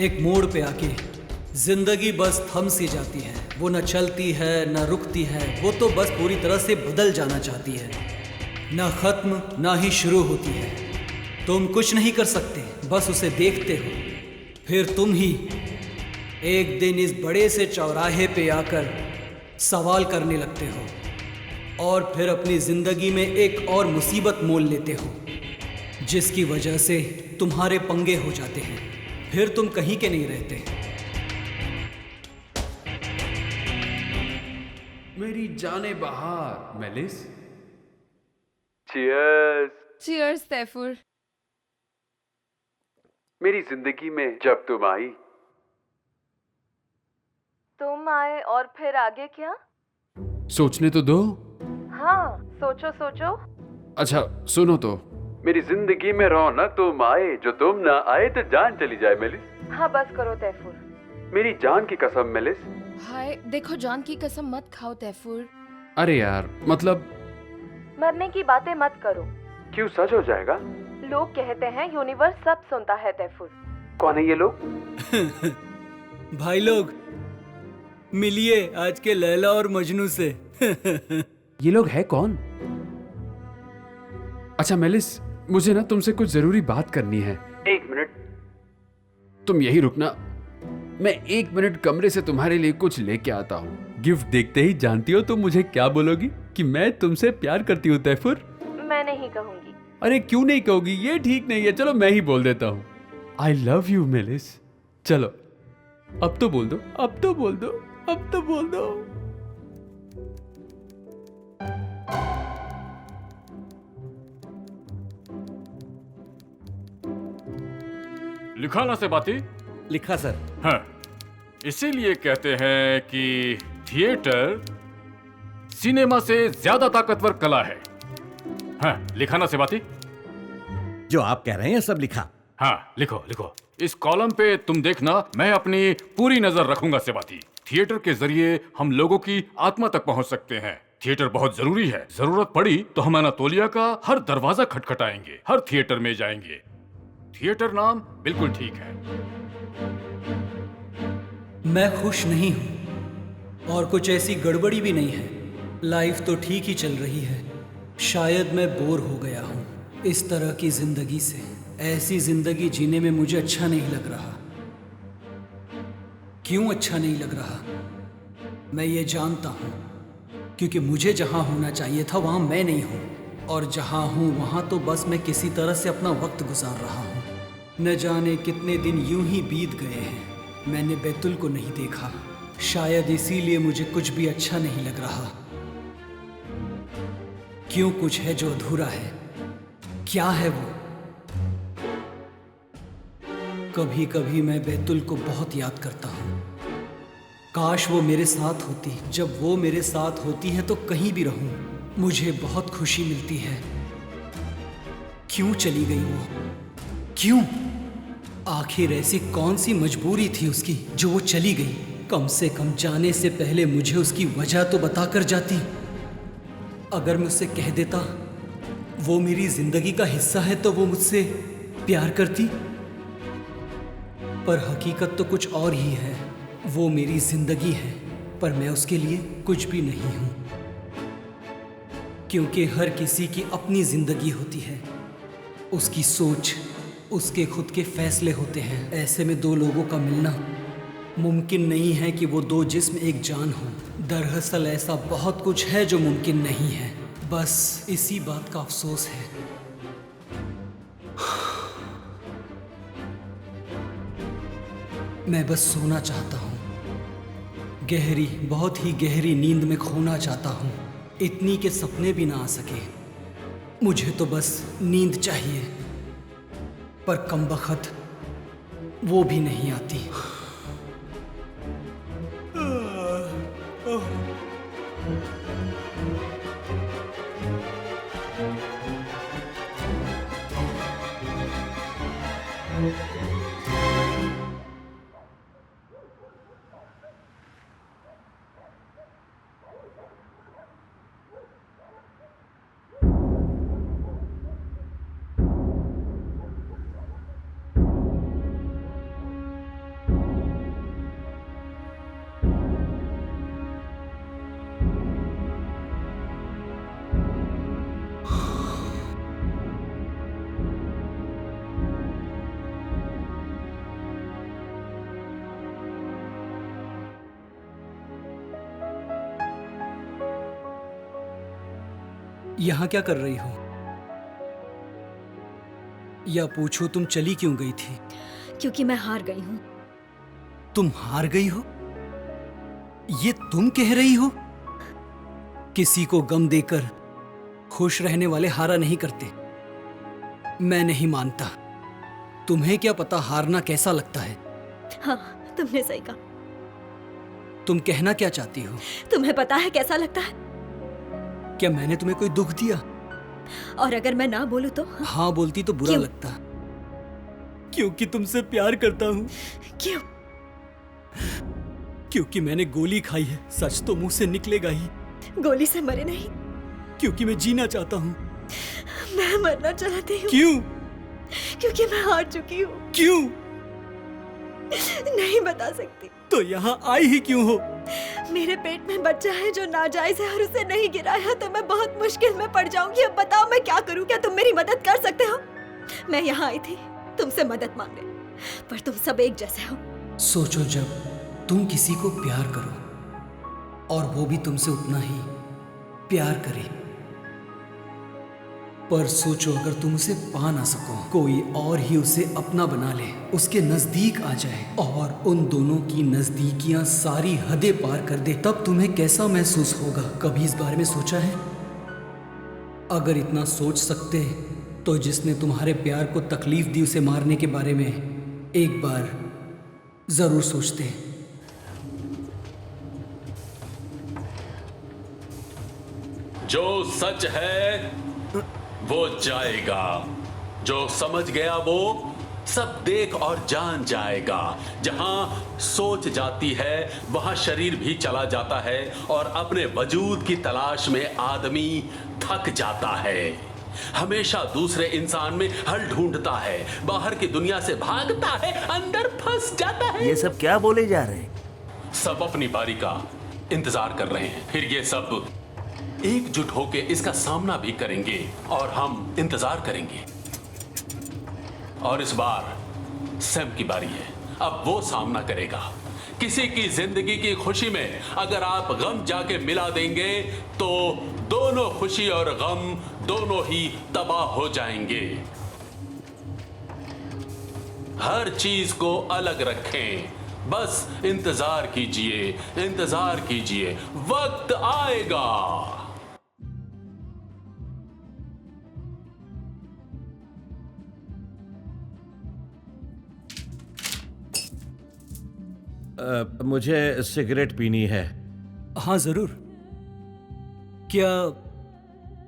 एक मोड़ पे आके जिंदगी बस थम सी जाती है। वो न चलती है न रुकती है, वो तो बस पूरी तरह से बदल जाना चाहती है। न खत्म ना ही शुरू होती है। तुम कुछ नहीं कर सकते, बस उसे देखते हो। फिर तुम ही एक दिन इस बड़े से चौराहे पे आकर सवाल करने लगते हो और फिर अपनी जिंदगी में एक और मुसीबत मोल लेते हो, जिसकी वजह से तुम्हारे पंगे हो जाते हैं। फिर तुम कहीं के नहीं रहते। मेरी जाने बहार मेलिस। चीयर्स। चीयर्स तैफुर। मेरी जिंदगी में जब तुम आई। तुम आए और फिर आगे क्या? सोचने तो दो। हाँ, सोचो सोचो। अच्छा सुनो तो। मेरी जिंदगी में रौनक तुम आए, जो तुम ना आए तो जान चली जाए मेलिस। हाँ बस करो तैफुर। मेरी जान की कसम मेलिस। हाय देखो, जान की कसम मत खाओ तैफुर। अरे यार मतलब मरने की बातें मत करो। क्यों, सच हो जाएगा। लोग कहते हैं यूनिवर्स सब सुनता है तैफुर। कौन है ये लोग? भाई लोग, मिलिए आज के लैला और मजनू से। ये लोग है कौन? अच्छा मेलिस, मुझे ना तुमसे कुछ जरूरी बात करनी है। एक मिनट। तुम यही रुकना, मैं 1 मिनट कमरे से तुम्हारे लिए कुछ लेके आता हूँ। गिफ्ट देखते ही जानती हो तुम मुझे क्या बोलोगी? कि मैं तुमसे प्यार करती हूँ तैफुर। मैं नहीं कहूंगी। अरे क्यों नहीं कहोगी? ये ठीक नहीं है, चलो मैं ही बोल देता हूँ। I love you malice. चलो अब तो बोल दो, अब तो बोल दो, अब तो बोल दो। लिखा ना से बाती। लिखा सर। हाँ, इसीलिए कहते हैं कि थिएटर सिनेमा से ज्यादा ताकतवर कला है। हाँ, लिखा ना से बाती। जो आप कह रहे हैं सब लिखा। हाँ लिखो लिखो। इस कॉलम पे तुम देखना, मैं अपनी पूरी नजर रखूंगा सेबाती। थिएटर के जरिए हम लोगों की आत्मा तक पहुंच सकते हैं। थिएटर बहुत जरूरी है। जरूरत पड़ी तो हम अनातोलिया का हर दरवाजा खटखटाएंगे, हर थिएटर में जाएंगे। थिएटर नाम बिल्कुल ठीक है। मैं खुश नहीं हूं और कुछ ऐसी गड़बड़ी भी नहीं है। लाइफ तो ठीक ही चल रही है। शायद मैं बोर हो गया हूं इस तरह की जिंदगी से। ऐसी जिंदगी जीने में मुझे अच्छा नहीं लग रहा। क्यों अच्छा नहीं लग रहा? मैं ये जानता हूं, क्योंकि मुझे जहां होना चाहिए था वहां मैं नहीं हूं, और जहां हूं वहां तो बस मैं किसी तरह से अपना वक्त गुजार रहा हूं। न जाने कितने दिन यूं ही बीत गए हैं, मैंने बैतुल को नहीं देखा। शायद इसीलिए मुझे कुछ भी अच्छा नहीं लग रहा। क्यों, कुछ है जो अधूरा है। क्या है वो? कभी कभी मैं बैतुल को बहुत याद करता हूँ। काश वो मेरे साथ होती। जब वो मेरे साथ होती है तो कहीं भी रहूं मुझे बहुत खुशी मिलती है। क्यों चली गई वो? क्यों? आखिर ऐसी कौन सी मजबूरी थी उसकी जो वो चली गई? कम से कम जाने से पहले मुझे उसकी वजह तो बता कर जाती। अगर मैं उससे कह देता वो मेरी जिंदगी का हिस्सा है तो वो मुझसे प्यार करती। पर हकीकत तो कुछ और ही है। वो मेरी जिंदगी है पर मैं उसके लिए कुछ भी नहीं हूं, क्योंकि हर किसी की अपनी जिंदगी होती है। उसकी सोच, उसके खुद के फैसले होते हैं। ऐसे में दो लोगों का मिलना मुमकिन नहीं है कि वो दो जिस्म एक जान हो। दरअसल ऐसा बहुत कुछ है जो मुमकिन नहीं है। बस इसी बात का अफसोस है। मैं बस सोना चाहता हूँ, गहरी, बहुत ही गहरी नींद में खोना चाहता हूँ। इतनी के सपने भी ना आ सके। मुझे तो बस नींद चाहिए, पर कमबख्त वो भी नहीं आती। यहाँ क्या कर रही हो? या पूछो तुम चली क्यों गई थी? क्योंकि मैं हार गई हूँ। तुम हार गई हो? ये तुम कह रही हो? किसी को गम देकर खुश रहने वाले हारा नहीं करते। मैं नहीं मानता। तुम्हें क्या पता हारना कैसा लगता है? हाँ, तुमने सही कहा। तुम कहना क्या चाहती हो? तुम्हें पता है कैसा लगता है? क्या मैंने तुम्हें कोई दुख दिया? और अगर मैं ना बोलूं तो? हाँ बोलती तो बुरा क्यों? लगता। क्योंकि तुमसे प्यार करता हूँ। क्यों? क्योंकि मैंने गोली खाई है। सच तो मुंह से निकलेगा ही। गोली से मरे नहीं। क्योंकि मैं जीना चाहता हूँ। मैं मरना चाहती हूँ। क्यों? क्योंकि मैं हार चुकी हूँ। क्यों? नहीं बता सकती। तो यहाँ आई ही क्यों हो? मेरे पेट में बच्चा है जो नाजायज है और उसे नहीं गिराया तो मैं बहुत मुश्किल में पड़ जाऊंगी। अब बताओ मैं क्या करूं? क्या तुम मेरी मदद कर सकते हो? मैं यहाँ आई थी तुमसे मदद मांगने, पर तुम सब एक जैसे हो। सोचो, जब तुम किसी को प्यार करो और वो भी तुमसे उतना ही प्यार करे, पर सोचो अगर तुम उसे पा ना सको, कोई और ही उसे अपना बना ले, उसके नजदीक आ जाए और उन दोनों की नजदीकियां सारी हदें पार कर दे, तब तुम्हें कैसा महसूस होगा? कभी इस बारे में सोचा है? अगर इतना सोच सकते तो जिसने तुम्हारे प्यार को तकलीफ दी उसे मारने के बारे में एक बार जरूर सोचते। जो सच है वो जाएगा, जो समझ गया वो सब देख और जान जाएगा। जहां सोच जाती है वहां शरीर भी चला जाता है और अपने वजूद की तलाश में आदमी थक जाता है। हमेशा दूसरे इंसान में हल ढूंढता है, बाहर की दुनिया से भागता है, अंदर फंस जाता है। ये सब क्या बोले जा रहे हैं? सब अपनी बारी का इंतजार कर रहे हैं, फिर ये सब एकजुट होके इसका सामना भी करेंगे और हम इंतजार करेंगे। और इस बार सैम की बारी है, अब वो सामना करेगा। किसी की जिंदगी की खुशी में अगर आप गम जाके मिला देंगे तो दोनों खुशी और गम दोनों ही तबाह हो जाएंगे। हर चीज को अलग रखें, बस इंतजार कीजिए, इंतजार कीजिए, वक्त आएगा। मुझे सिगरेट पीनी है। हाँ जरूर। क्या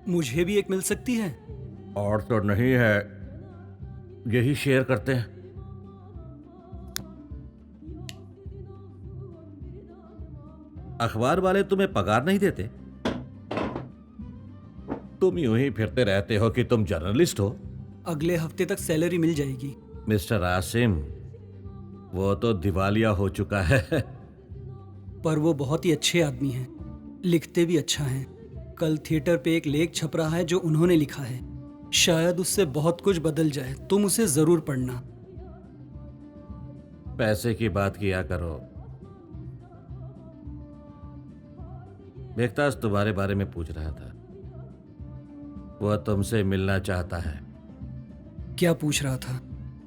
मुझे भी एक मिल सकती है? और तो नहीं है, यही शेयर करते हैं। अखबार वाले तुम्हें पगार नहीं देते? तुम यूं ही फिरते रहते हो कि तुम जर्नलिस्ट हो। अगले हफ्ते तक सैलरी मिल जाएगी। मिस्टर आसिम, वो तो दिवालिया हो चुका है। पर वो बहुत ही अच्छे आदमी हैं, लिखते भी अच्छा हैं। कल थिएटर पे एक लेख छप रहा है जो उन्होंने लिखा है, शायद उससे बहुत कुछ बदल जाए। तुम उसे जरूर पढ़ना। पैसे की बात किया करो। बेख्तास तुम्हारे बारे में पूछ रहा था, वो तुमसे मिलना चाहता है। क्या पूछ रहा था?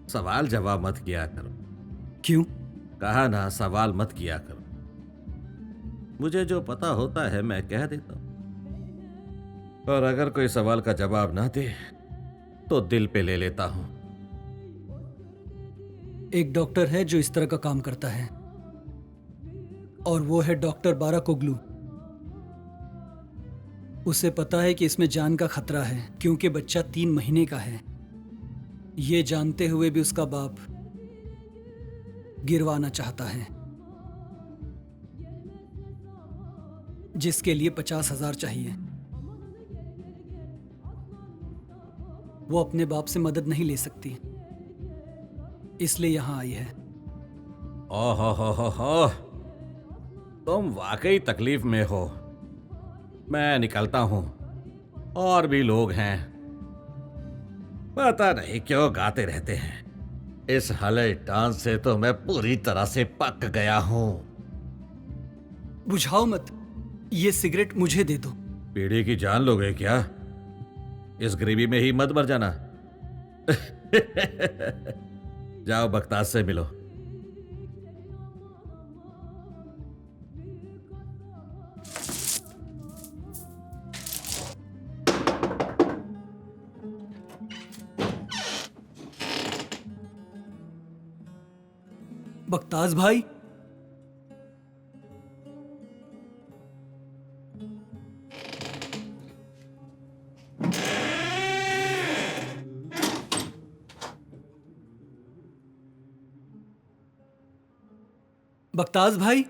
सवाल जवाब मत किया करो। क्यों? कहा ना, सवाल मत किया करो। मुझे जो पता होता है मैं कह देता हूं, और अगर कोई सवाल का जवाब ना दे तो दिल पे ले लेता हूं। एक डॉक्टर है जो इस तरह का काम करता है, और वो है डॉक्टर बाराकोग्लू। उसे पता है कि इसमें जान का खतरा है, क्योंकि बच्चा 3 महीने का है। ये जानते हुए भी उसका बाप गिरवाना चाहता है, जिसके लिए 50,000 चाहिए। वो अपने बाप से मदद नहीं ले सकती, इसलिए यहां आई है। ओहो हो, तुम वाकई तकलीफ में हो। मैं निकलता हूं, और भी लोग हैं, पता नहीं क्यों गाते रहते हैं। इस हले डांस से तो मैं पूरी तरह से पक गया हूं। बुझाओ मत, ये सिगरेट मुझे दे दो। पीढ़ी की जान लोगे क्या? इस ग्रेवी में ही मत मर जाना। जाओ बख्ताज से मिलो। बख्ताज भाई, बख्ताज भाई,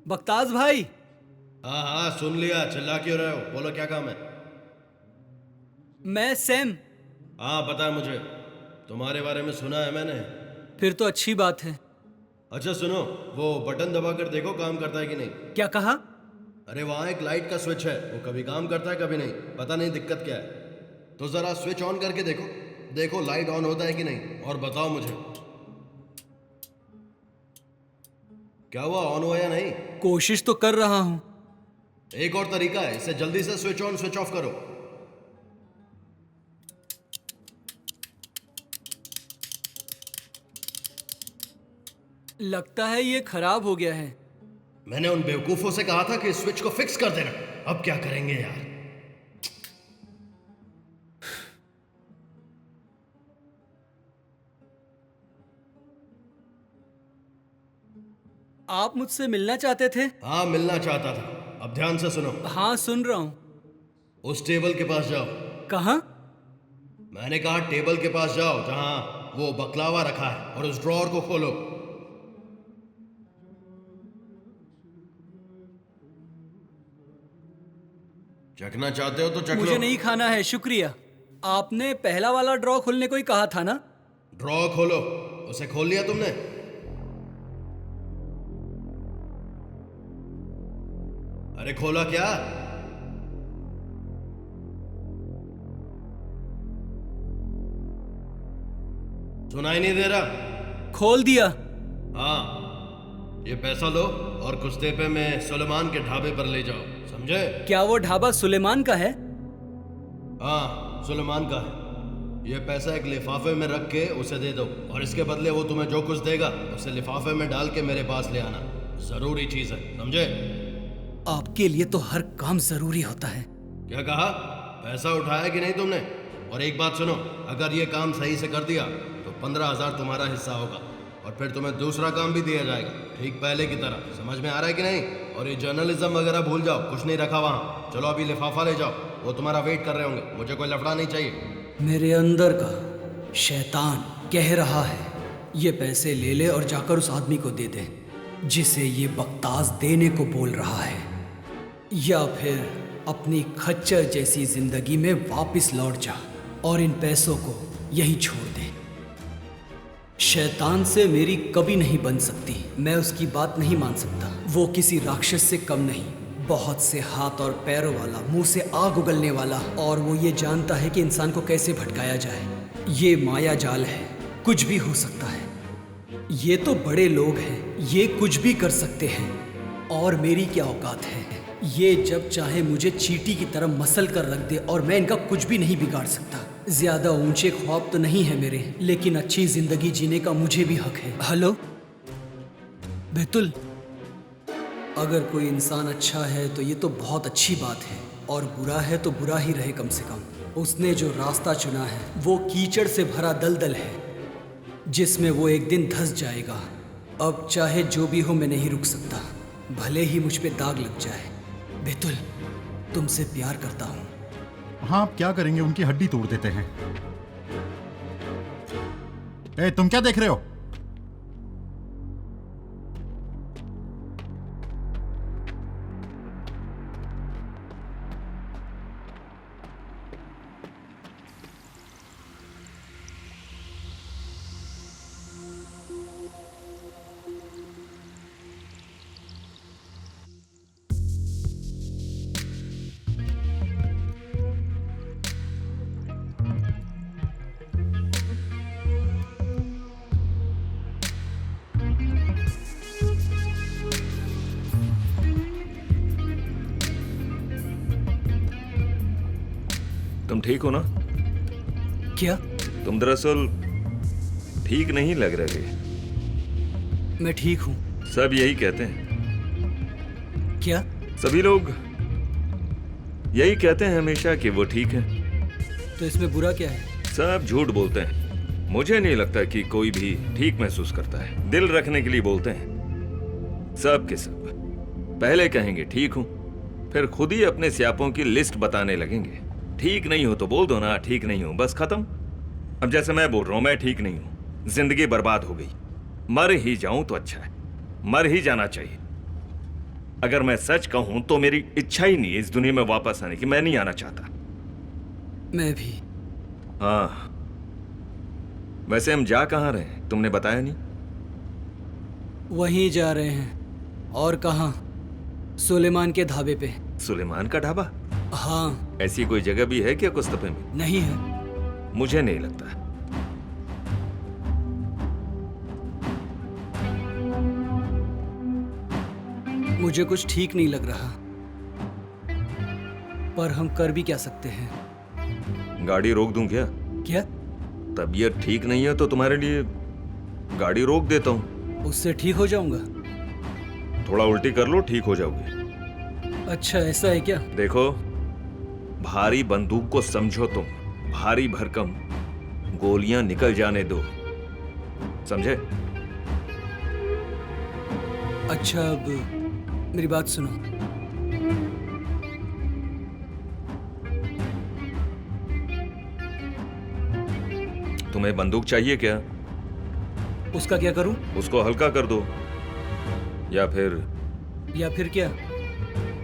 बख्ताज भाई। हाँ हाँ सुन लिया, चिल्ला क्यों रहे हो? बोलो क्या काम है? मैं सैम। हाँ पता है मुझे, तुम्हारे बारे में सुना है मैंने। फिर तो अच्छी बात है। अच्छा सुनो, वो बटन दबाकर देखो काम करता है कि नहीं। क्या कहा? अरे वहाँ एक लाइट का स्विच है, वो कभी काम करता है कभी नहीं, पता नहीं दिक्कत क्या है। तो जरा स्विच ऑन करके देखो, देखो लाइट ऑन होता है कि नहीं, और बताओ मुझे क्या हुआ, ऑन हुआ या नहीं। कोशिश तो कर रहा हूं। एक और तरीका है, इसे जल्दी से स्विच ऑन स्विच ऑफ करो। लगता है ये खराब हो गया है। मैंने उन बेवकूफों से कहा था कि इस स्विच को फिक्स कर देना, अब क्या करेंगे यार। आप मुझसे मिलना चाहते थे? हाँ मिलना चाहता था, अब ध्यान से सुनो। हाँ सुन रहा हूं। उस टेबल के पास जाओ। कहाँ? मैंने कहा टेबल के पास जाओ जहां वो बकलावा रखा है, और उस ड्रॉअर को खोलो। चखना चाहते हो तो चख लो। मुझे नहीं खाना है, शुक्रिया। आपने पहला वाला ड्रॉ खोलने को ही कहा था ना? ड्रॉ खोलो। उसे खोल लिया तुमने? अरे खोला क्या? सुनाई नहीं दे रहा? खोल दिया। हाँ, ये पैसा लो और कुश्ते में सुलेमान के ढाबे पर ले जाओ, समझे? क्या वो ढाबा सुलेमान का है? हाँ सुलेमान का है। ये पैसा एक लिफाफे में रख के उसे दे दो, और इसके बदले वो तुम्हें जो कुछ देगा उसे लिफाफे में डाल के मेरे पास ले आना। जरूरी चीज है, समझे? आपके लिए तो हर काम जरूरी होता है। क्या कहा? पैसा उठाया कि नहीं तुमने? और एक बात सुनो, अगर ये काम सही से कर दिया तो 15,000 तुम्हारा हिस्सा होगा, और फिर तुम्हें दूसरा काम भी दिया जाएगा, ठीक पहले की तरह। समझ में आ रहा है कि नहीं? और ये जर्नलिज्म वगैरह भूल जाओ, कुछ नहीं रखा वहाँ। चलो अभी लिफाफा ले जाओ, वो तुम्हारा वेट कर रहे होंगे। मुझे कोई लफड़ा नहीं चाहिए। मेरे अंदर का शैतान कह रहा है ये पैसे ले ले और जाकर उस आदमी को दे दे जिसे ये बख्ताज देने को बोल रहा है, या फिर अपनी खच्चर जैसी जिंदगी में वापस लौट जा और इन पैसों को यहीं छोड़ दे। शैतान से मेरी कभी नहीं बन सकती, मैं उसकी बात नहीं मान सकता। वो किसी राक्षस से कम नहीं, बहुत से हाथ और पैरों वाला, मुंह से आग उगलने वाला, और वो ये जानता है कि इंसान को कैसे भटकाया जाए। ये माया जाल है, कुछ भी हो सकता है। ये तो बड़े लोग हैं, ये कुछ भी कर सकते हैं, और मेरी क्या औकात है। ये जब चाहे मुझे चींटी की तरह मसल कर रख दे और मैं इनका कुछ भी नहीं बिगाड़ सकता। ज्यादा ऊंचे ख्वाब तो नहीं है मेरे, लेकिन अच्छी जिंदगी जीने का मुझे भी हक है। हेलो बैतुल, अगर कोई इंसान अच्छा है तो ये तो बहुत अच्छी बात है, और बुरा है तो बुरा ही रहे कम से कम। उसने जो रास्ता चुना है वो कीचड़ से भरा दलदल है जिसमें वो एक दिन धंस जाएगा। अब चाहे जो भी हो मैं नहीं रुक सकता, भले ही मुझ पे दाग लग जाए। बैतुल, तुमसे प्यार करता हूँ। हाँ आप क्या करेंगे, उनकी हड्डी तोड़ देते हैं। ए, तुम क्या देख रहे हो? तुम ठीक हो ना? क्या? तुम दरअसल ठीक नहीं लग रहे। मैं ठीक हूँ। सब यही कहते हैं। क्या? सभी लोग यही कहते हैं हमेशा कि वो ठीक है। तो इसमें बुरा क्या है? सब झूठ बोलते हैं। मुझे नहीं लगता कि कोई भी ठीक महसूस करता है। दिल रखने के लिए बोलते हैं। सब के सब पहले कहेंगे ठीक हूं, फिर खुद ही अपने स्यापों की लिस्ट बताने लगेंगे। ठीक नहीं हो तो बोल दो ना ठीक नहीं हूं, बस खत्म। अब जैसे मैं बोल रहा हूं मैं ठीक नहीं हूं, जिंदगी बर्बाद हो गई। मर ही जाऊं तो अच्छा है, मर ही जाना चाहिए। अगर मैं सच कहूं तो मेरी इच्छा ही नहीं है इस दुनिया में वापस आने की। मैं नहीं आना चाहता। मैं भी। हाँ, वैसे हम जा कहाँ रहे हैं तुमने बताया नहीं? वहीं जा रहे हैं। और कहाँ? सुलेमान के ढाबे पे। सुलेमान का ढाबा? हाँ। ऐसी कोई जगह भी है क्या कुस्तफे में? नहीं है। मुझे नहीं लगता। मुझे कुछ ठीक नहीं लग रहा, पर हम कर भी क्या सकते हैं? गाड़ी रोक दूं क्या? क्या? तबीयत ठीक नहीं है तो तुम्हारे लिए गाड़ी रोक देता हूं। उससे ठीक हो जाऊंगा? थोड़ा उल्टी कर लो, ठीक हो जाओगे। अच्छा, ऐसा है क्या? देखो, भारी बंदूक को समझो तुम। भारी भरकम गोलियां निकल जाने दो, समझे? अच्छा, अब मेरी बात सुनो। तुम्हें बंदूक चाहिए क्या? उसका क्या करूं? उसको हल्का कर दो। या फिर क्या?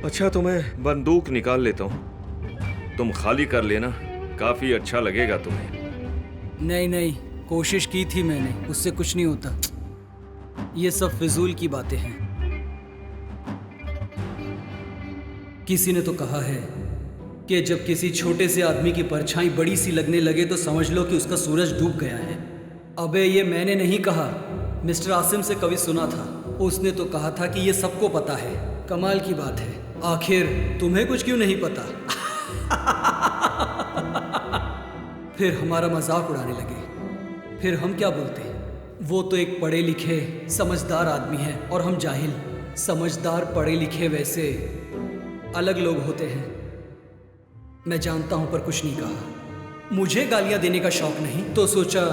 अच्छा, तुम्हें बंदूक निकाल लेता हूं, तुम खाली कर लेना, काफी अच्छा लगेगा तुम्हें। नहीं, कोशिश की थी मैंने, उससे कुछ नहीं होता। ये सब फिजूल की बातें हैं। किसी ने तो कहा है कि जब किसी छोटे से आदमी की परछाई बड़ी सी लगने लगे तो समझ लो कि उसका सूरज डूब गया है। अबे ये मैंने नहीं कहा, मिस्टर आसिम से कभी सुना था। उसने तो कहा था कि ये सबको पता है। कमाल की बात है, आखिर तुम्हें कुछ क्यों नहीं पता? फिर हमारा मजाक उड़ाने लगे। फिर हम क्या बोलते हैं? वो तो एक पढ़े लिखे समझदार आदमी है और हम जाहिल। समझदार पढ़े लिखे वैसे अलग लोग होते हैं। मैं जानता हूं, पर कुछ नहीं कहा। मुझे गालियां देने का शौक नहीं, तो सोचा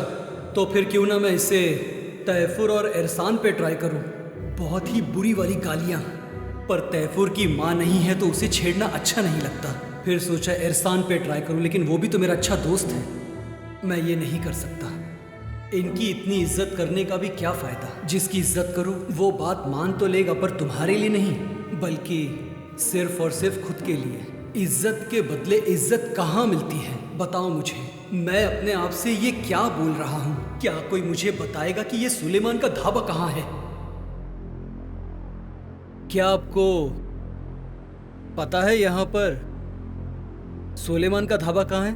तो फिर क्यों ना मैं इसे तैफुर और एहसान पे ट्राई करूं। बहुत ही बुरी वाली गालियां, पर तैफुर की माँ नहीं है तो उसे छेड़ना अच्छा नहीं लगता। फिर सोचा एहसान पे ट्राई करूं, लेकिन वो भी तो मेरा अच्छा दोस्त है। मैं ये नहीं कर सकता। इनकी इतनी इज्जत करने का भी क्या फायदा? जिसकी इज्जत करो वो बात मान तो लेगा, पर तुम्हारे लिए नहीं, बल्कि सिर्फ और सिर्फ खुद के लिए। इज्जत के बदले इज्जत कहाँ मिलती है? बताओ मुझे। मैं अपने आप से ये क्या बोल रहा हूँ? क्या कोई मुझे बताएगा कि ये सुलेमान का ढाबा कहाँ है? क्या आपको पता है यहाँ पर सुलेमान का ढाबा कहाँ है?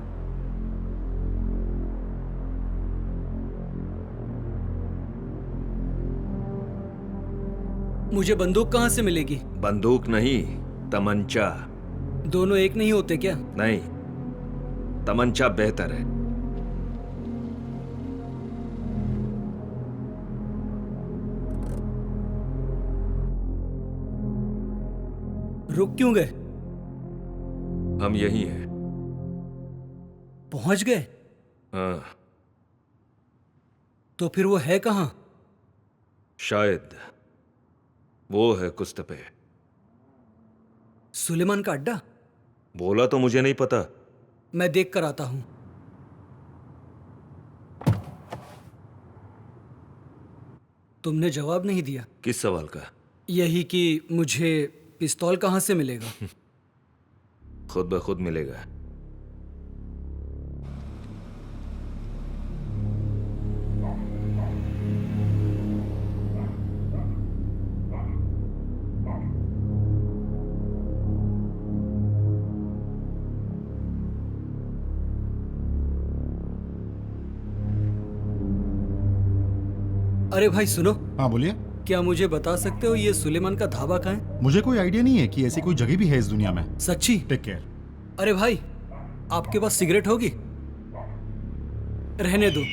मुझे बंदूक कहाँ से मिलेगी? बंदूक नहीं, तमंचा। दोनों एक नहीं होते क्या? नहीं, तमंचा बेहतर है। रुक क्यों गए? हम यही हैं। पहुंच गए? हाँ। तो फिर वो है कहाँ? शायद वो है कुस्तफे। सुलेमान का अड्डा? बोला तो मुझे नहीं पता। मैं देख कर आता हूं। तुमने जवाब नहीं दिया। किस सवाल का? यही कि मुझे पिस्तौल कहां से मिलेगा? खुद ब खुद मिलेगा। अरे भाई सुनो। हाँ बोलिए। क्या मुझे बता सकते हो ये सुलेमान का ढाबा कहाँ है? मुझे कोई आइडिया नहीं है कि ऐसी कोई जगह भी है इस दुनिया में। सच्ची? Take care. अरे भाई, आपके पास सिगरेट होगी? रहने दो।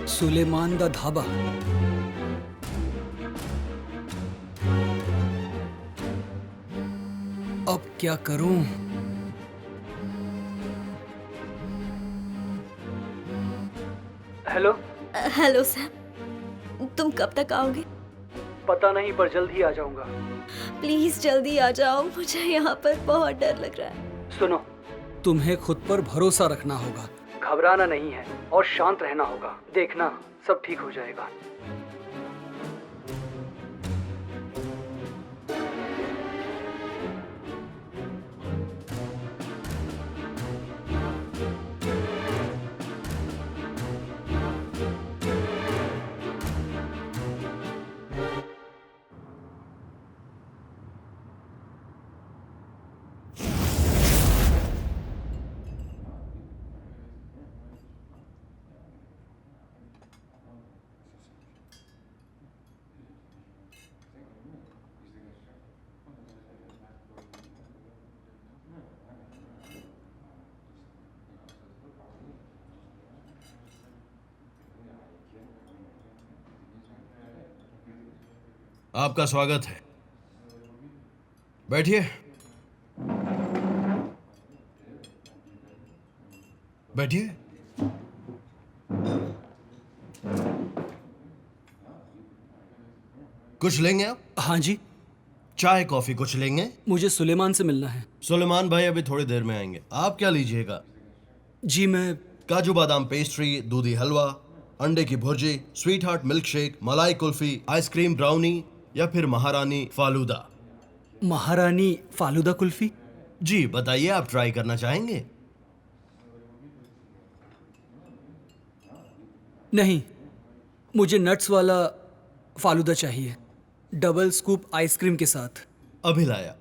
सुलेमान दा ढाबा। अब क्या करूं? हेलो। हेलो सर, तुम कब तक आओगे? पता नहीं, पर जल्द ही आ जाऊंगा। प्लीज जल्दी आ जाओ, मुझे यहाँ पर बहुत डर लग रहा है। सुनो, तुम्हें खुद पर भरोसा रखना होगा, घबराना नहीं है और शांत रहना होगा। देखना सब ठीक हो जाएगा। आपका स्वागत है, बैठिए। बैठिए। कुछ लेंगे आप? हाँ जी। चाय कॉफी कुछ लेंगे? मुझे सुलेमान से मिलना है। सुलेमान भाई अभी थोड़ी देर में आएंगे। आप क्या लीजिएगा? जी मैं काजू बादाम पेस्ट्री, दूधी हलवा, अंडे की bhurji, sweet heart milk shake, मलाई कुल्फी, आइसक्रीम ब्राउनी या फिर महारानी फालूदा? महारानी फालूदा कुल्फी? जी बताइए, आप ट्राई करना चाहेंगे? नहीं, मुझे नट्स वाला फालूदा चाहिए, डबल स्कूप आइसक्रीम के साथ। अभी लाया।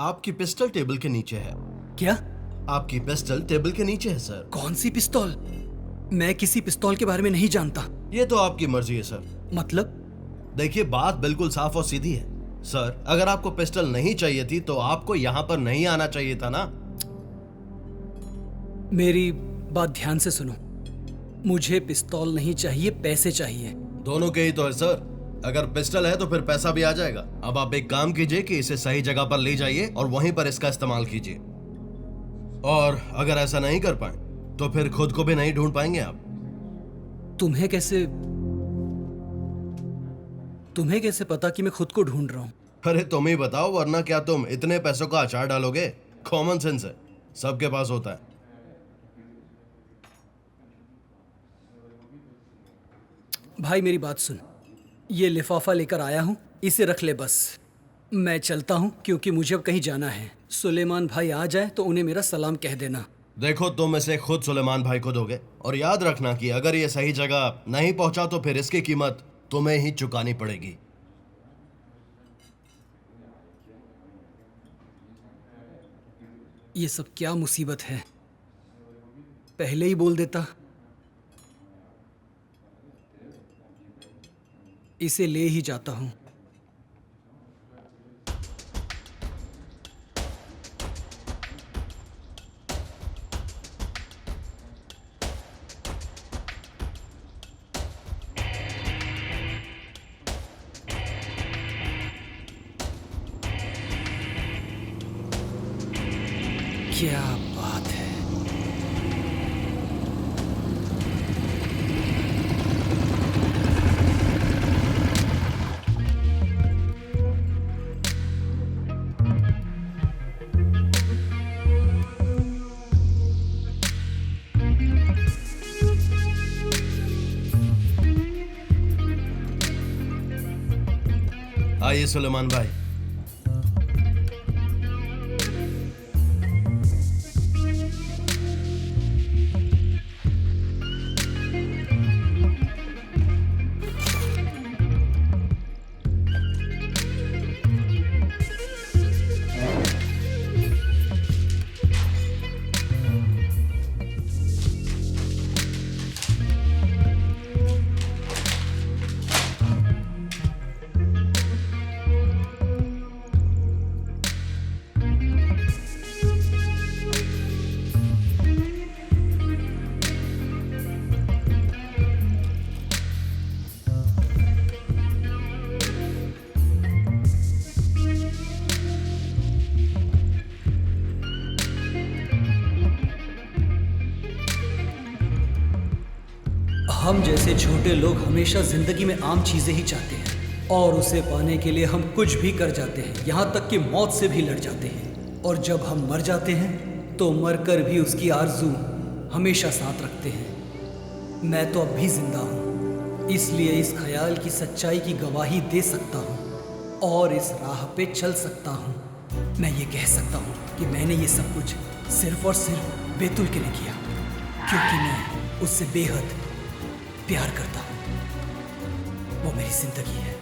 आपकी पिस्टल टेबल के नीचे है। क्या? आपकी पिस्टल टेबल के नीचे है सर। कौन सी पिस्तौल? मैं किसी पिस्तौल के बारे में नहीं जानता। ये तो आपकी मर्जी है सर। मतलब? देखिए, बात बिल्कुल साफ और सीधी है सर। अगर आपको पिस्टल नहीं चाहिए थी तो आपको यहाँ पर नहीं आना चाहिए था ना। मेरी बात ध्यान से सुनो, मुझे पिस्तौल नहीं चाहिए, पैसे चाहिए। दोनों के ही तो है सर। अगर पिस्टल है तो फिर पैसा भी आ जाएगा। अब आप एक काम कीजिए कि इसे सही जगह पर ले जाइए और वहीं पर इसका इस्तेमाल कीजिए। और अगर ऐसा नहीं कर पाए तो फिर खुद को भी नहीं ढूंढ पाएंगे आप। तुम्हें कैसे पता कि मैं खुद को ढूंढ रहा हूं? अरे तुम ही बताओ, वरना क्या तुम इतने पैसों का अचार डालोगे? कॉमन सेंस है, सबके पास होता है। भाई मेरी बात सुन, ये लिफाफा लेकर आया हूं, इसे रख ले बस। मैं चलता हूं क्योंकि मुझे अब कहीं जाना है। सुलेमान भाई आ जाए तो उन्हें मेरा सलाम कह देना। देखो, तुम इसे खुद सुलेमान भाई को दोगे, और याद रखना कि अगर ये सही जगह नहीं पहुंचा तो फिर इसकी कीमत तुम्हें ही चुकानी पड़ेगी। ये सब क्या मुसीबत है, पहले ही बोल देता। इसे ले ही जाता हूं। क्या बात है। आइए सुलेमान भाई, हम जैसे छोटे लोग हमेशा जिंदगी में आम चीजें ही चाहते हैं और उसे पाने के लिए हम कुछ भी कर जाते हैं, यहाँ तक कि मौत से भी लड़ जाते हैं। और जब हम मर जाते हैं तो मरकर भी उसकी आरज़ू हमेशा साथ रखते हैं। मैं तो अब भी जिंदा हूँ, इसलिए इस ख्याल की सच्चाई की गवाही दे सकता हूँ और इस राह पे चल सकता हूँ। मैं ये कह सकता हूँ कि मैंने ये सब कुछ सिर्फ और सिर्फ बेतुल के लिए किया, क्योंकि मैं उससे बेहद प्यार करता हूँ। वो मेरी जिंदगी है।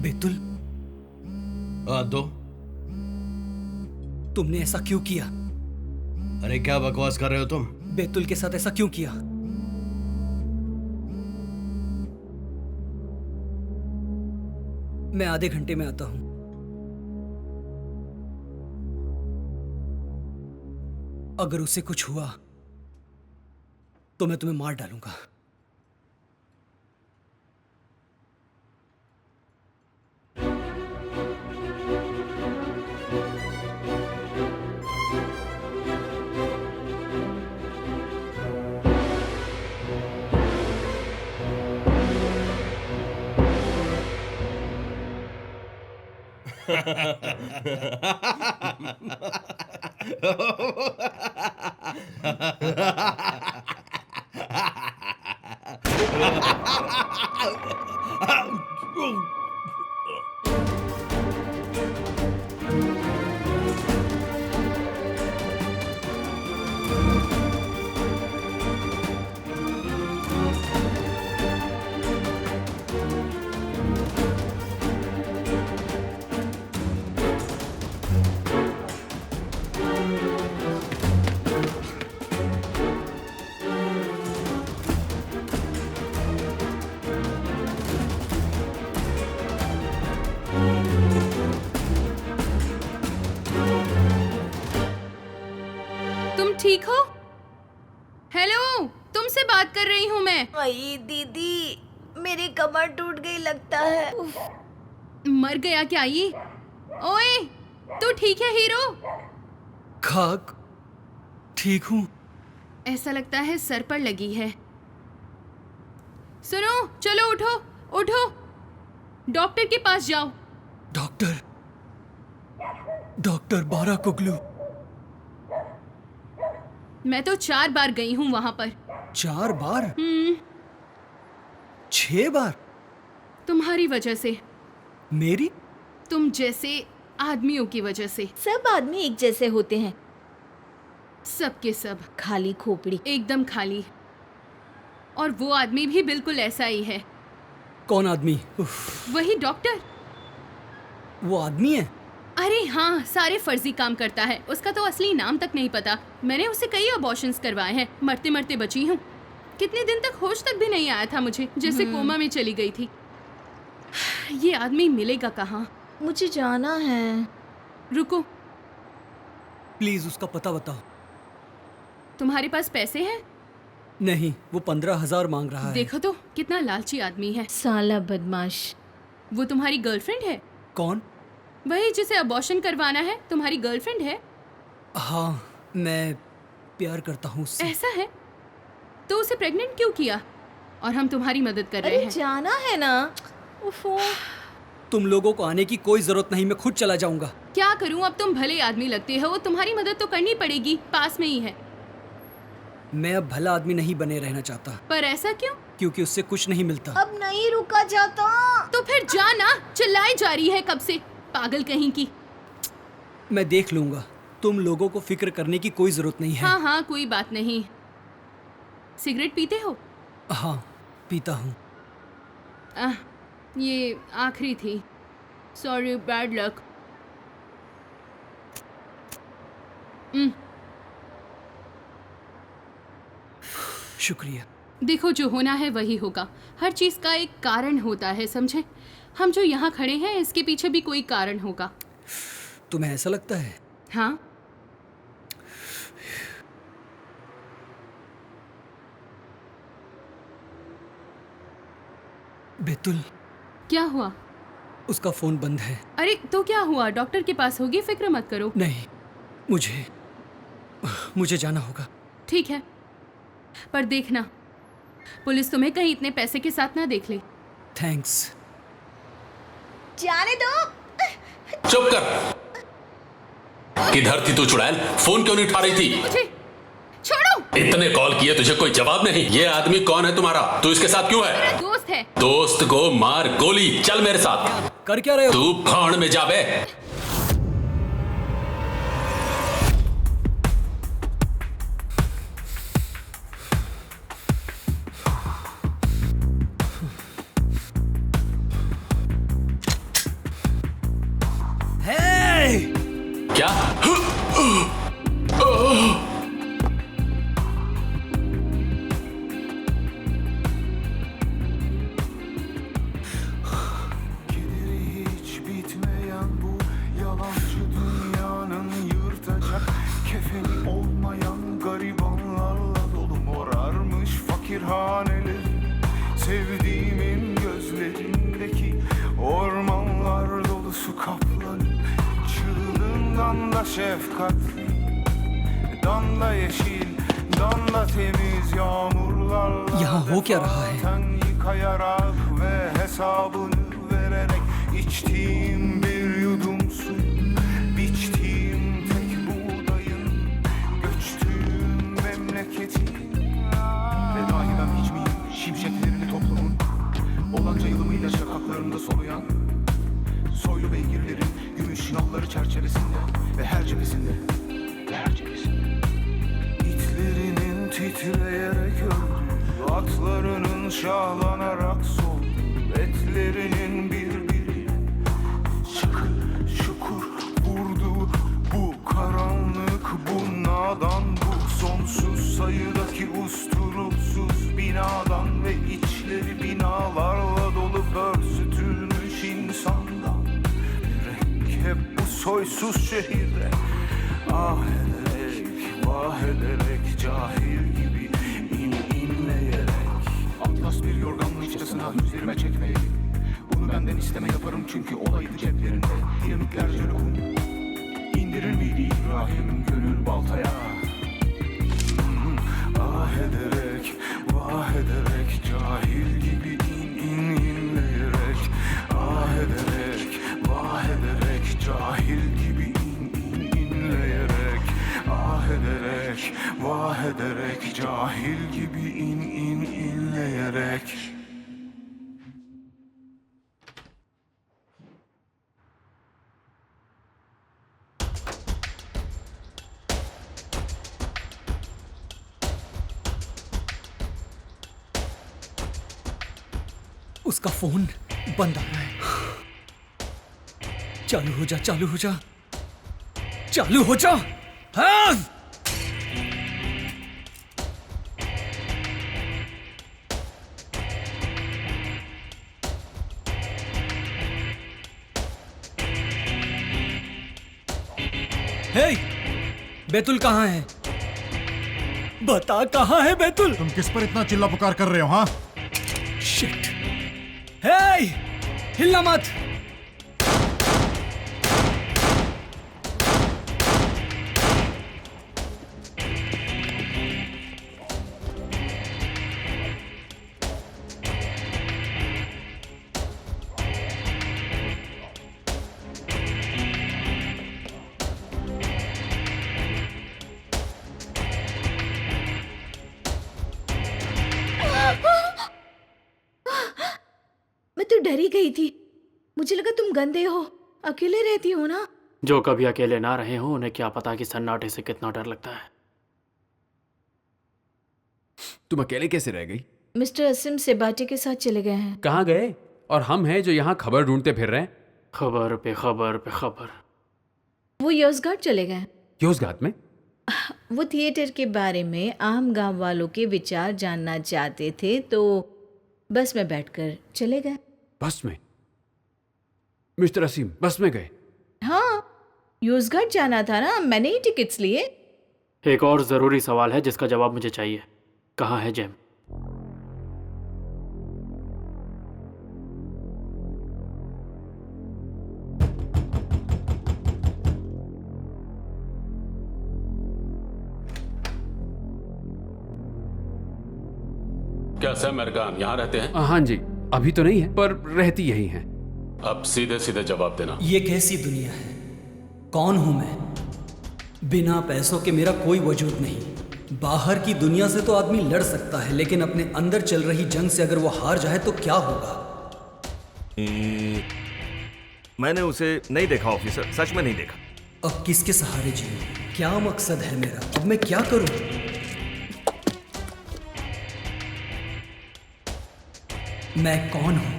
बेतुल, दो। तुमने ऐसा क्यों किया? अरे क्या बकवास कर रहे हो तुम? बेतुल के साथ ऐसा क्यों किया? मैं आधे घंटे में आता हूं। अगर उसे कुछ हुआ तो मैं तुम्हें मार डालूंगा। ठीक हो? हेलो, तुमसे बात कर रही हूँ मैं। आई दीदी, मेरी कमर टूट गई लगता है। मर गया क्या ये? ओए, तू ठीक है हीरो? खाक, ठीक हूँ। ऐसा लगता है सर पर लगी है। सुनो, चलो उठो, उठो, डॉक्टर के पास जाओ। डॉक्टर? डॉक्टर बारा कुगलू? मैं तो 4 बार गई हूँ वहां पर। 4 बार? 6 बार? तुम्हारी वजह से। मेरी? तुम जैसे आदमियों की वजह से। सब आदमी एक जैसे होते हैं। सब के सब। खाली खोपड़ी। एकदम खाली। और वो आदमी भी बिल्कुल ऐसा ही है। कौन आदमी? वही डॉक्टर। वो आदमी है? अरे हाँ, सारे फर्जी काम करता है। उसका तो असली नाम तक नहीं पता। मैंने उससे कई अबॉर्शंस करवाए हैं, मरते मरते बची हूँ। कितने दिन तक होश तक भी नहीं आया था मुझे, जैसे कोमा में चली गई थी। ये आदमी मिलेगा कहाँ? मुझे जाना है। रुको, प्लीज उसका पता बताओ। तुम्हारे पास पैसे हैं? नहीं, वो 15,000 मांग रहा है। देखो तो कितना लालची आदमी है। साला बदमाश। वो तुम्हारी गर्लफ्रेंड है? कौन? वही जिसे अबॉर्शन करवाना है, तुम्हारी गर्लफ्रेंड है? हाँ, मैं प्यार करता हूँ उससे। ऐसा है? तो उसे प्रेग्नेंट क्यों किया? और हम तुम्हारी मदद कर रहे हैं। जाना है ना। उफ़ो। तुम लोगों को आने की कोई जरूरत नहीं, मैं खुद चला जाऊंगा। क्या करूं, अब तुम भले आदमी लगते हो, तुम्हारी मदद तो करनी पड़ेगी, पास में ही है। मैं अब भला आदमी नहीं बने रहना चाहता। पर ऐसा क्यों? क्योंकि उससे कुछ नहीं मिलता। अब नहीं रुका जाता। तो फिर जाना, चिल्लाई जा रही है कब से, पागल कहीं की। मैं देख लूंगा, तुम लोगों को फिक्र करने की कोई जरूरत नहीं है। हाँ हाँ, कोई बात नहीं। सिगरेट पीते हो? हाँ, पीता हूँ। ये आखिरी थी। Sorry, bad luck. शुक्रिया। देखो, जो होना है वही होगा। हर चीज का एक कारण होता है, समझे? हम जो यहाँ खड़े हैं इसके पीछे भी कोई कारण होगा। तुम्हें ऐसा लगता है? हाँ। बेतुल, क्या हुआ? उसका फोन बंद है। अरे तो क्या हुआ? डॉक्टर के पास होगी, फिक्र मत करो। नहीं, मुझे जाना होगा। ठीक है, पर देखना पुलिस तुम्हें कहीं इतने पैसे के साथ ना देख ले। थैंक्स। जाने दो। चुप कर। किधर थी तू चुड़ैल? फोन क्यों नहीं उठा रही थी? मुझे छोड़ो। इतने कॉल किए, तुझे कोई जवाब नहीं। ये आदमी कौन है तुम्हारा? तू इसके साथ क्यों है? मेरा दोस्त है। दोस्त को मार गोली। चल मेरे साथ। कर क्या रहे हो? तू भाड़ में जा बे। क्या? Hiç bitmeyen bu yalancı dünyanın yırtacak kefeni olmayan garibanlarla dolu morarmış fakirhaneler. Sevdiğimin gözlerindeki ormanlar dolusu kaplanıp çığlığından da şefkatli, dan da yeşil, dan da temiz yağmurlarla यहाँ हो क्या रहा है? defaten yıkayarak ve hesabını vererek içtiğim bir yudum su, biçtiğim tek buğdayın, göçtüğüm memleketin. Ve dahi ben hiç miyim şimşeklerini toplumun, olanca yılımıyla şakaklarında soluyan soylu beygirlerin gümüş nalları çerçevesinde ve her cephesinde, İtlerinin titreyerek öldü, atlarının şahlanarak soldu, etlerinin birbirine şıkır şukur vurdu. Bu karanlık, bu nadan, bu sonsuz sayıdaki usturupsuz binadan ve içleri binalarla dolu pörsütülmüş insandan bir renk hep bu soysuz şehirde. Ah ederek, vah ederek, cahil gibi inleyerek. Atlas bir yorganlıkçasına üzerime çekmeyi, bunu benden isteme yaparım çünkü olaydı ceplerinde. Dinamitlerce lokum indirir miydi İbrahim gönül baltaya? Ah ederek, vah ederek, cahil gibi inleyerek. Ah ederek, vah ederek, cahil gibi inleyerek. Ah ederek, vah ederek, cahil gibi inleyerek. उसका phone बंद आ रहा है। चालू हो जा, चालू हो जा, चालू हो जा। हाँ। हे, बैतुल कहाँ है? बता कहाँ है बैतुल? तुम किस पर इतना चिल्ला पुकार कर रहे हो? हाँ, शिट। हे, हिलना मत। मैं तो डरी गई थी। मुझे लगा तुम गंदे हो, अकेले रहती हो ना। जो कभी अकेले ना रहे हो उन्हें क्या पता कि सन्नाटे से कितना डर लगता है। तुम अकेले कैसे रह गई? मिस्टर असीम सेबाटी के साथ चले गए हैं। कहाँ गए? और हम हैं जो यहाँ खबर ढूंढते फिर रहे हैं। खबर पे खबर पे खबर। वो योसघाट चले गए। योसघाट में? वो थिएटर के बारे में आम गांव वालों के विचार जानना चाहते थे तो बस में बैठकर चले गए। बस में? मिस्टर असीम बस में गए? हाँ, योसघाट जाना था ना, मैंने ही टिकट्स लिए। एक और जरूरी सवाल है जिसका जवाब मुझे चाहिए। कहाँ है जेम? क्या सैम अरकान यहाँ रहते हैं? हाँ जी, अभी तो नहीं है पर रहती यही हैं। अब सीधे सीधे जवाब देना। ये कैसी दुनिया है? कौन हूं मैं? बिना पैसों के मेरा कोई वजूद नहीं। बाहर की दुनिया से तो आदमी लड़ सकता है, लेकिन अपने अंदर चल रही जंग से अगर वो हार जाए तो क्या होगा? मैंने उसे नहीं देखा ऑफिसर, सच में नहीं देखा। अब किसके सहारे जीऊं? क्या मकसद है मेरा? अब मैं क्या करूं? मैं कौन हूं?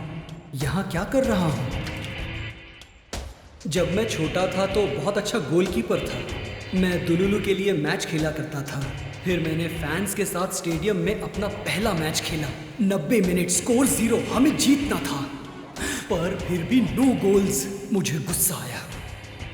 यहाँ क्या कर रहा हूं? जब मैं छोटा था तो बहुत अच्छा गोलकीपर था। मैं दुलुलु के लिए मैच खेला करता था। फिर मैंने फैंस के साथ स्टेडियम में अपना पहला मैच खेला। 90 मिनट, स्कोर 0, हमें जीतना था। पर फिर भी नो गोल्स। मुझे गुस्सा आया।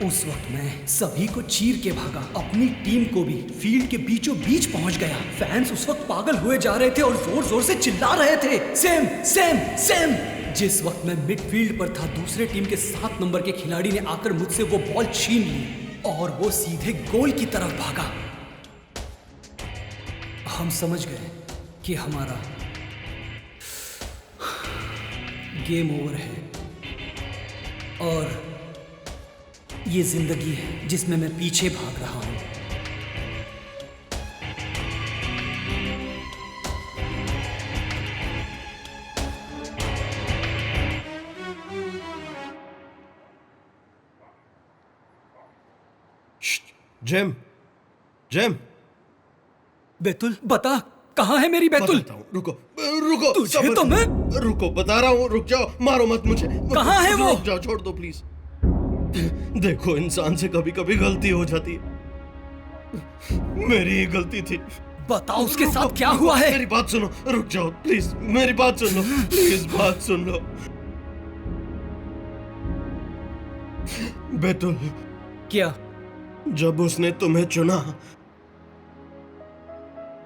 उस वक्त मैं सभी को चीर के भागा, अपनी टीम को भी। फील्ड के बीचों बीच पहुंच गया। फैंस उस वक्त पागल हुए जा रहे थे और जोर जोर से चिल्ला रहे थे, सैम सैम सैम। जिस वक्त मैं मिडफील्ड पर था, दूसरे टीम के 7 नंबर के खिलाड़ी ने आकर मुझसे वो बॉल छीन ली और वो सीधे गोल की तरफ भागा। हम समझ गए कि हमारा गेम ओवर है और ये जिंदगी है जिसमें मैं पीछे भाग रहा हूं। GeM, GeM. बैतुल, बता कहाँ है मेरी बैतुल? रुको रुको, तुझे तो मैं रुको, बता रहा हूँ, रुक जाओ, मारो मत मुझे। कहाँ है वो? रुक जाओ, छोड़ दो प्लीज। देखो, इंसान से कभी कभी गलती हो जाती है। मेरी ही गलती थी। बताओ उसके साथ क्या हुआ है? मेरी बात सुनो, रुक जाओ प्लीज, मेरी बात सुन लो, प्लीज बात सुन लो। बैतुल, क्या? जब उसने तुम्हें चुना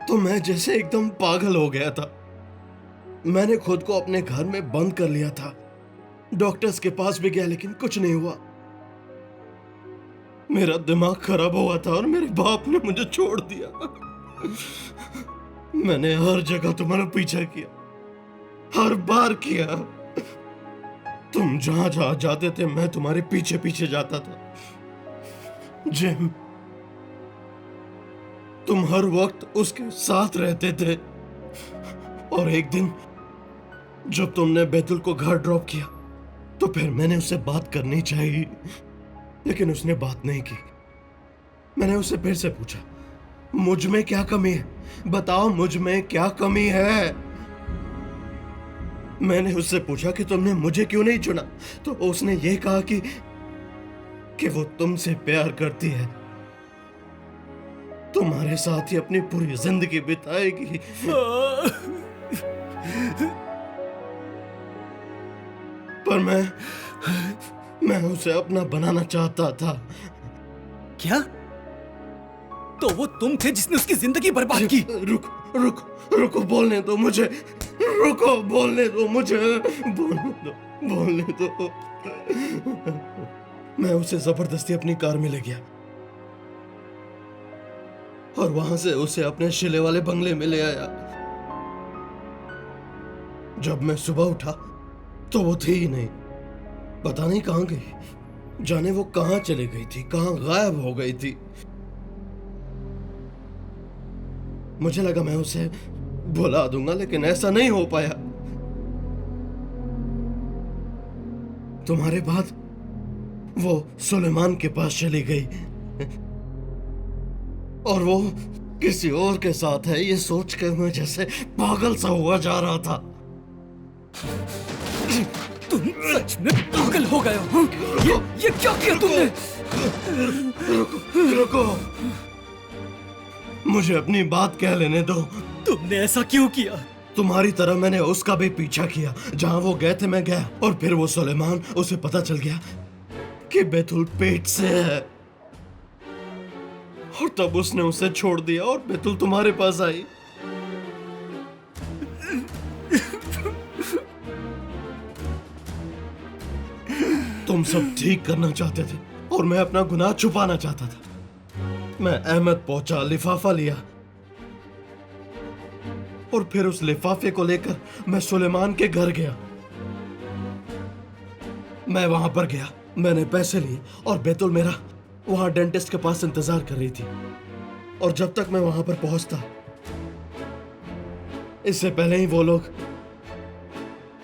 तो मैं जैसे एकदम पागल हो गया था। मैंने खुद को अपने घर में बंद कर लिया था। डॉक्टर्स के पास भी गया लेकिन कुछ नहीं हुआ। मेरा दिमाग खराब हुआ था और मेरे बाप ने मुझे छोड़ दिया। मैंने हर जगह तुम्हारा पीछा किया, हर बार किया। तुम जहां जहां जाते थे मैं तुम्हारे पीछे पीछे जाता था। जिम, तुम हर वक्त उसके साथ रहते थे और एक दिन जब तुमने बैतुल को घर ड्रॉप किया तो फिर मैंने उससे बात करनी चाहिए, लेकिन उसने बात नहीं की। मैंने उससे फिर से पूछा, मुझ में क्या कमी है? बताओ, मुझ में क्या कमी है? मैंने उससे पूछा कि तुमने मुझे क्यों नहीं चुना, तो उसने ये कहा कि वो तुमसे प्यार करती है, तुम्हारे साथ ही अपनी पूरी जिंदगी बिताएगी। पर मैं उसे अपना बनाना चाहता था। क्या? तो वो तुम थे जिसने उसकी जिंदगी बर्बाद की? रुको, बोलने दो मुझे, रुको, बोलने दो मुझे, बोलने दो। मैं उसे जबरदस्ती अपनी कार में ले गया और वहां से उसे अपने शिले वाले बंगले में ले आया। जब मैं सुबह उठा तो वो थी ही नहीं। पता नहीं कहां गई, जाने वो कहां चली गई थी, कहां गायब हो गई थी। मुझे लगा मैं उसे भुला दूंगा, लेकिन ऐसा नहीं हो पाया। तुम्हारे बाद वो सुलेमान के पास चली गई और वो किसी और के साथ है, ये सोचकर मैं जैसे पागल सा हुआ जा रहा था। तुम सच में पागल हो गए हो? ये क्या किया तुमने? रुको, मुझे अपनी बात कह लेने दो। तुमने ऐसा क्यों किया? तुम्हारी तरह मैंने उसका भी पीछा किया। जहां वो गए थे मैं गया, और फिर वो सुलेमान, उसे पता चल गया कि बैतुल पेट से है, और तब उसने उसे छोड़ दिया और बैतुल तुम्हारे पास आई। तुम सब ठीक करना चाहते थे और मैं अपना गुनाह छुपाना चाहता था। मैं अहमद पहुंचा, लिफाफा लिया, और फिर उस लिफाफे को लेकर मैं सुलेमान के घर गया। मैं वहां पर गया, मैंने पैसे लिए, और बैतुल मेरा वहां डेंटिस्ट के पास इंतजार कर रही थी। और जब तक मैं वहां पर पहुंचता, इससे पहले ही वो लोग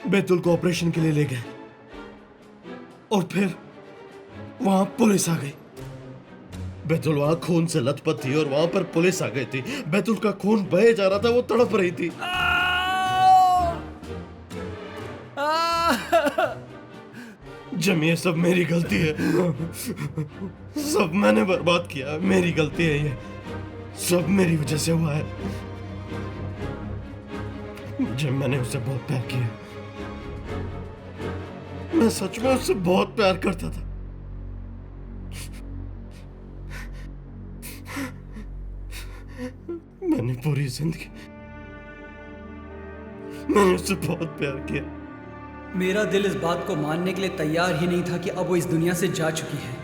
बैतुल को ऑपरेशन के लिए ले गए, और फिर वहां पुलिस आ गई। बैतुल वहां खून से लथपथ थी और वहां पर पुलिस आ गई थी। बैतुल का खून बहे जा रहा था, वो तड़प रही थी। जम, ये सब मेरी गलती है। सब मैंने बर्बाद किया, मेरी गलती है। ये सब मेरी वजह से हुआ है। जब मैंने उससे बहुत प्यार किया, मैं सच में उससे बहुत प्यार करता था। मैंने पूरी जिंदगी मैंने उससे बहुत प्यार किया। मेरा दिल इस बात को मानने के लिए तैयार ही नहीं था कि अब वो इस दुनिया से जा चुकी है।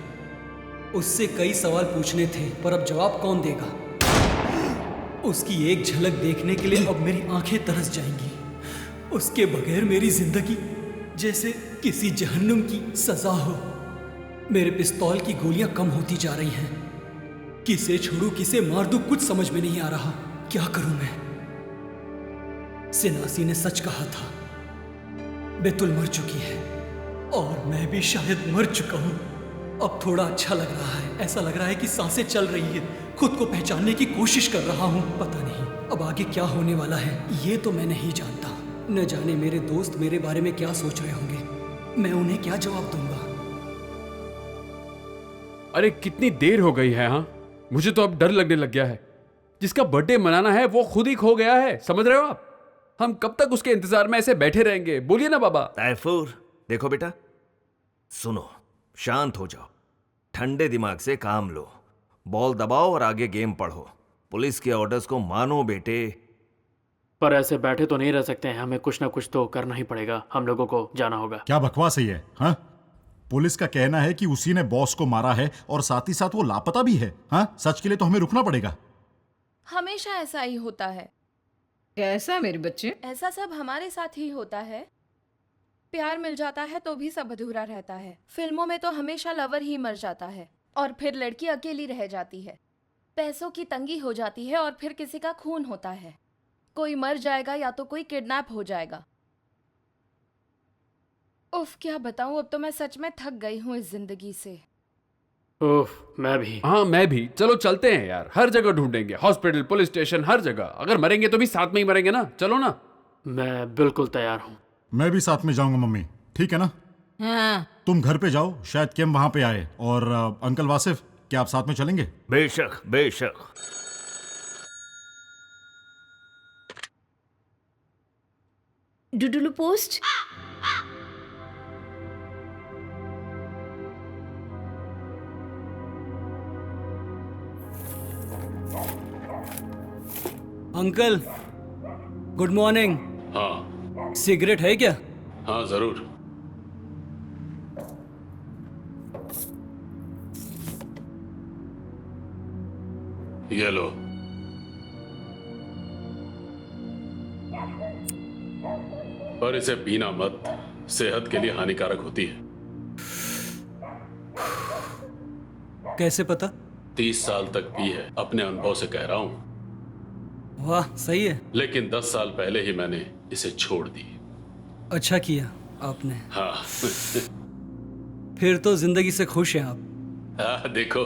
उससे कई सवाल पूछने थे, पर अब जवाब कौन देगा? उसकी एक झलक देखने के लिए अब मेरी आंखें तरस जाएंगी। उसके बगैर मेरी जिंदगी जैसे किसी जहन्नुम की सजा हो। मेरे पिस्तौल की गोलियां कम होती जा रही हैं। किसे छोड़ूं, किसे मार दूं, कुछ समझ में नहीं आ रहा। क्या करूं मैं? सिनासी ने सच कहा था, बैतुल मर चुकी है, और मैं भी शायद मर चुका हूं। अब थोड़ा अच्छा लग रहा है। ऐसा लग रहा है कि सांसें चल रही है। खुद को पहचानने की कोशिश कर रहा हूं। पता नहीं अब आगे क्या होने वाला है, ये तो मैं नहीं जानता। न जाने मेरे दोस्त मेरे बारे में क्या सोच रहे होंगे। मैं उन्हें क्या जवाब दूंगा? अरे कितनी देर हो गई है। हाँ, मुझे तो अब डर लगने लग गया है। जिसका बर्थडे मनाना है वो खुद ही खो गया है, समझ रहे हो आप? हम कब तक उसके इंतजार में ऐसे बैठे रहेंगे? बोलिए ना बाबा। तैफूर, देखो बेटा, सुनो, शांत हो जाओ, ठंडे दिमाग से काम लो, बॉल दबाओ और आगे गेम पढ़ो। पुलिस के ऑर्डर्स को मानो बेटे। पर ऐसे बैठे तो नहीं रह सकते हैं, हमें कुछ ना कुछ तो करना ही पड़ेगा। हम लोगों को जाना होगा। क्या बकवास है ये? हाँ, पुलिस का कहना है कि उसी ने बॉस को मारा है और साथ ही साथ वो लापता भी है। हाँ, सच के लिए तो हमें रुकना पड़ेगा। हमेशा ऐसा ही होता है। कैसा मेरे बच्चे? ऐसा सब हमारे साथ ही होता है। प्यार मिल जाता है तो भी सब अधूरा रहता है। फिल्मों में तो हमेशा लवर ही मर जाता है और फिर लड़की अकेली रह जाती है। पैसों की तंगी हो जाती है और फिर किसी का खून होता है। कोई मर जाएगा या तो कोई किडनैप हो जाएगा। उफ, क्या बताऊं, अब तो मैं सच में थक गई हूँ इस जिंदगी से। उफ, मैं भी। हाँ, मैं भी। चलो चलते हैं यार, हर जगह ढूंढेंगे, हॉस्पिटल, पुलिस स्टेशन, हर जगह। अगर मरेंगे तो भी साथ में ही मरेंगे ना। चलो ना। मैं बिल्कुल तैयार हूँ। मैं भी साथ में जाऊंगा मम्मी, ठीक है ना? हाँ। तुम घर पे जाओ, शायद केम वहां पे आए। और अंकल वासिफ, क्या आप साथ में चलेंगे? बेशक बेशक। डुडुलू पोस्ट। Uncle, good morning. हाँ। सिगरेट है क्या? हाँ जरूर। ये लो। पर इसे पीना मत, सेहत के लिए हानिकारक होती है। कैसे पता? 30 साल तक पी है, अपने अनुभव से कह रहा हूं। वाह, सही है। लेकिन 10 साल पहले ही मैंने इसे छोड़ दी। अच्छा किया आपने। हाँ। फिर तो जिंदगी से खुश हैं आप। देखो,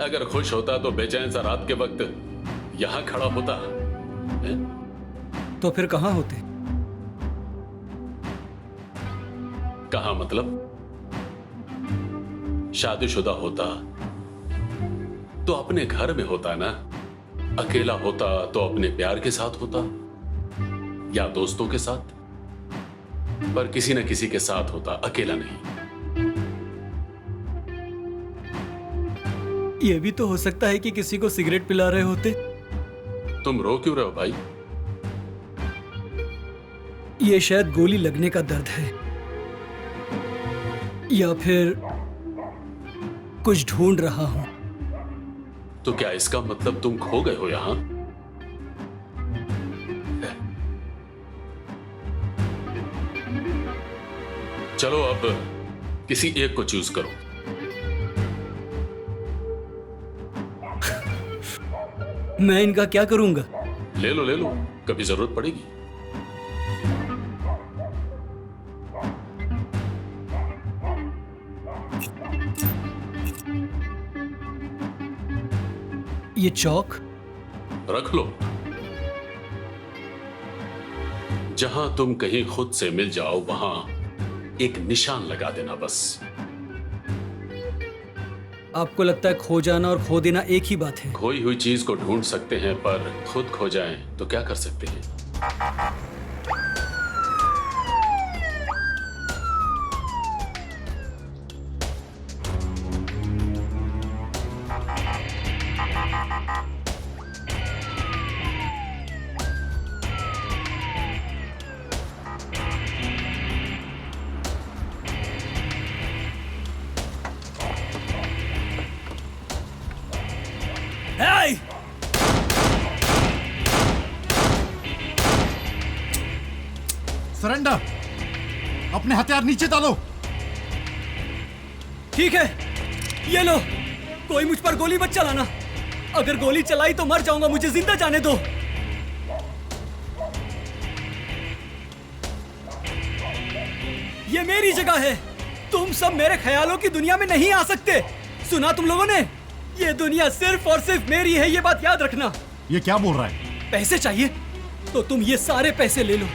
अगर खुश होता तो बेचैन सा रात के वक्त यहां खड़ा होता है? तो फिर कहां होते? कहां मतलब? शादीशुदा होता तो अपने घर में होता ना, अकेला होता तो अपने प्यार के साथ होता या दोस्तों के साथ, पर किसी न किसी के साथ होता, अकेला नहीं। यह भी तो हो सकता है कि किसी को सिगरेट पिला रहे होते। तुम रो क्यों रहे हो भाई? ये शायद गोली लगने का दर्द है, या फिर कुछ ढूंढ रहा हूं। तो क्या इसका मतलब तुम खो गए हो यहां? चलो अब किसी एक को चूज करो। मैं इनका क्या करूंगा? ले लो ले लो, कभी जरूरत पड़ेगी। ये चौक रख लो। जहां तुम कहीं खुद से मिल जाओ वहां एक निशान लगा देना बस। आपको लगता है खो जाना और खो देना एक ही बात है? खोई हुई चीज को ढूंढ सकते हैं, पर खुद खो जाएं तो क्या कर सकते हैं? Hey! सरेंडर! अपने हथियार नीचे डालो। ठीक है, ये लो। कोई मुझ पर गोली मत चलाना। अगर गोली चलाई तो मर जाऊंगा, मुझे जिंदा जाने दो। ये मेरी जगह है। तुम सब मेरे ख्यालों की दुनिया में नहीं आ सकते। सुना तुम लोगों ने? ये दुनिया सिर्फ और सिर्फ मेरी है, ये बात याद रखना। ये क्या बोल रहा है? पैसे चाहिए तो तुम ये सारे पैसे ले लो।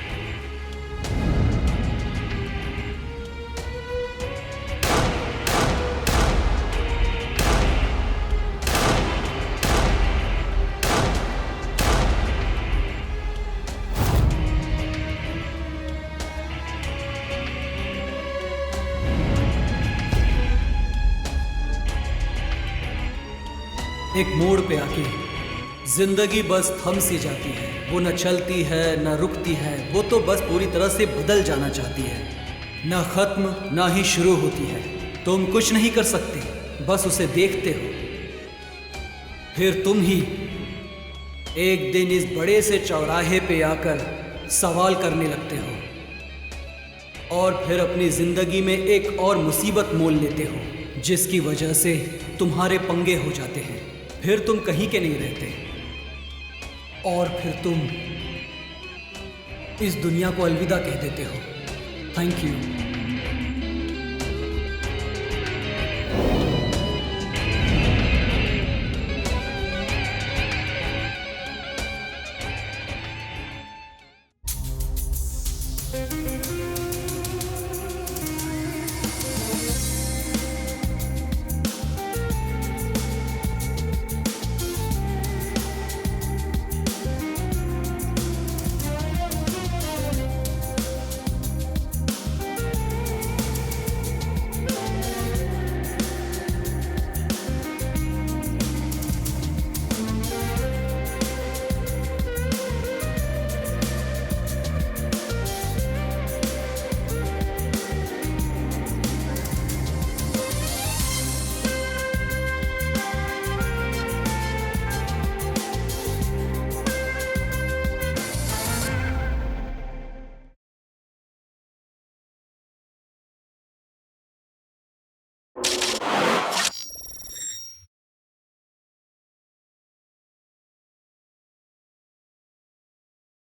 एक मोड़ पे आके जिंदगी बस थम सी जाती है। वो न चलती है न रुकती है, वो तो बस पूरी तरह से बदल जाना चाहती है। ना खत्म ना ही शुरू होती है। तुम कुछ नहीं कर सकते, बस उसे देखते हो। फिर तुम ही एक दिन इस बड़े से चौराहे पे आकर सवाल करने लगते हो, और फिर अपनी जिंदगी में एक और मुसीबत मोल लेते हो, जिसकी वजह से तुम्हारे पंगे हो जाते हैं। फिर तुम कहीं के नहीं रहते, और फिर तुम इस दुनिया को अलविदा कह देते हो। Thank you.